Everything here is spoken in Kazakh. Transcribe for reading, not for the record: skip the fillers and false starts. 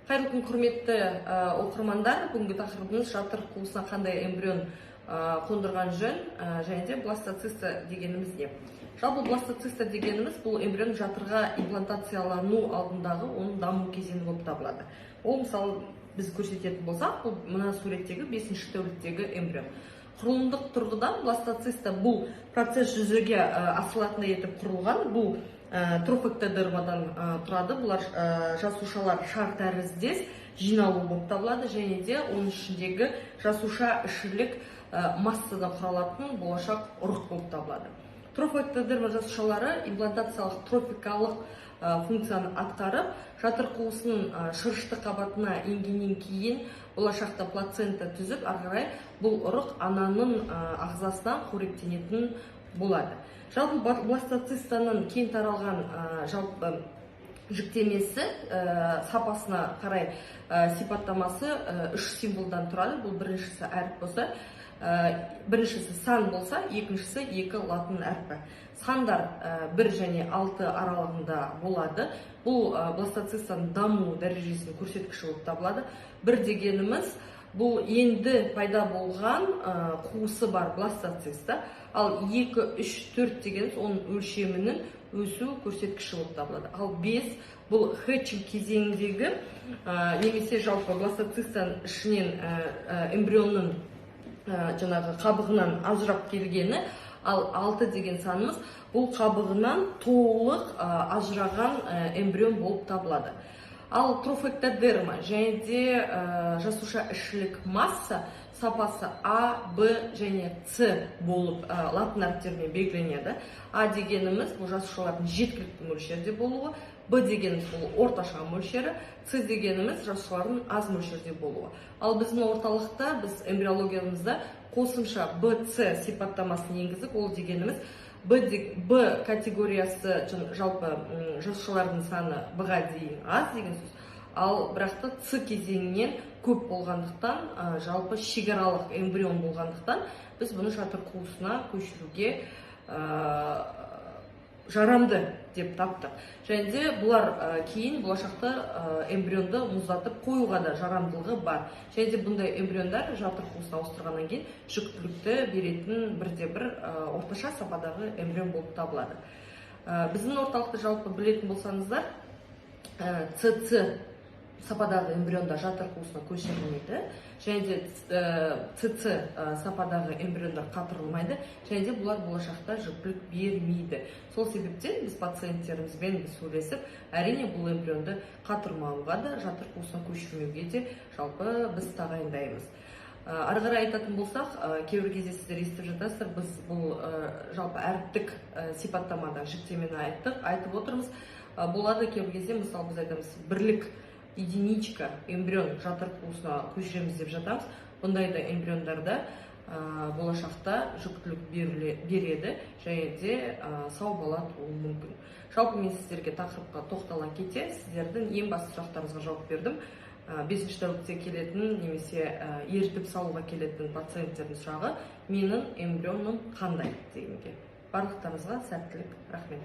Қайырлы күн, құрметті оқырмандар. Бүгінгі тақырыбымыз жатыр қуысына қандай эмбрион қондырған жөн, және де бластоциста дегеніміз не? Жалпы бластоциста дегеніміз бұл эмбрион жатырға имплантациялану алдындағы оның даму кезеңі болып табылады. Ол мысалы біз көрсететін болсақ, бұл мына суреттегі 5-ші тәуліктегі эмбрион. Құрылымдық тұрғыдан бластоциста бұл процесс жүзеге асырылатындай етіп құрылған. Бұл трофэктодермадан тұрады. Бұлар жасушалар шар тәріздес жиналу болып табылады, және де оның ішіндегі жасуша ішілік массадан құралатын болашақ ұрық болып табылады. Трофэктодерма жасушалары имплантациялық трофикалық функцияны атқарып, жатыр қуысының шырышты қабатына енгеннен кейін болашақта плацента түзіп, ары қарай бұл ұрық ананың ағзасынан қоректенетін болады. Жалпы бластоцистаның кең таралған жалпы жүктемесі сапасына қарай сипаттамасы 3 символдан тұрады. Бұл біріншісі әріп болса, біріншісі сан болса, екіншісі 2 латын әрпі. Сандар 1 және 6 аралығында болады. Бұл бластоцистаның даму дәрежесінің көрсеткіші болып табылады. 1 дегеніміз бұл енді пайда болған қуысы бар бластоциста, ал 2, 3, 4 дегеніміз оның өлшемінің өсу көрсеткіші болып табылады. Ал 5 бұл хэтчинг кезеңіндегі немесе жалпы бластоцистаның ішінен эмбрионның жаңағы қабығынан ажырап келгені, ал 6 деген санымыз бұл қабығынан толық ажыраған эмбрион болып табылады. Ал трофэктодерма және де жасуша ішілік масса сапасы А, Б және С болып латын әріптерімен белгіленеді. А дегеніміз бұл жасушалардың жеткілікті мөлшерде болуы, Б дегеніміз бұл орташа мөлшері, С дегеніміз жасушалардың аз мөлшерде болуы. Ал біздің орталықта, біз эмбриологиямызда қосымша БЦ сипаттамасын енгіздік. Ол дегеніміз Б категориясы жалпы жасушалардың саны Б-ға дейін аз деген сөз. Ал бірақта С кезеңінен көп болғандықтан, жалпы шекаралық эмбрион болғандықтан, біз бұны жатыр қуысына көшіруге жарамды деп таптық. Және де бұлар кейін болашақта эмбрионды мұздатып қоюға да жарамдылығы бар. Және де бұндай эмбриондар жатыр қуысына ауыстырғаннан кейін жүктілікті беретін бірде-бір орташа сападағы эмбрион болып табылады. Біздің орталықты жалпы білетін болсаңыздар, ЦЦ сападағы эмбриондар жатыр қуысына көшірілмейді, және де ЦЦ сападағы эмбриондар қатырылмайды, және де бұлар болашақта жүктілік бермейді. Сол себептен біз пациенттерімізбен сөйлесіп, әрине бұл эмбрионды қатырмауға да, жатыр қуысына көшірмеуге де жалпы біз тағайындаймыз. Ары қарай айтатын болсақ, кейбір кезде сіздер естіп жатасыздар, біз бұл жалпы әріптік сипаттамада жүктемені айтып отырмыз. Болады кейбір кезде, мысалы біз айтамыз, бірлік единичка эмбрион жатыр қуысына көшіреміз деп жатамыз. Бұндай да эмбриондарда болашақта жүктілік береді, және де сау бала тууы мүмкін. Жалпы мен сіздерге тақырыпқа тоқтала кете, сіздердің ең басты сұрақтарыңызға жауап бердім. 5-ші тәулікте келетін немесе ертіп салуға келетін пациенттердің сұрағы менің эмбрионым қандай дегенге. Барлықтарыңызға сәттілік, рахмет.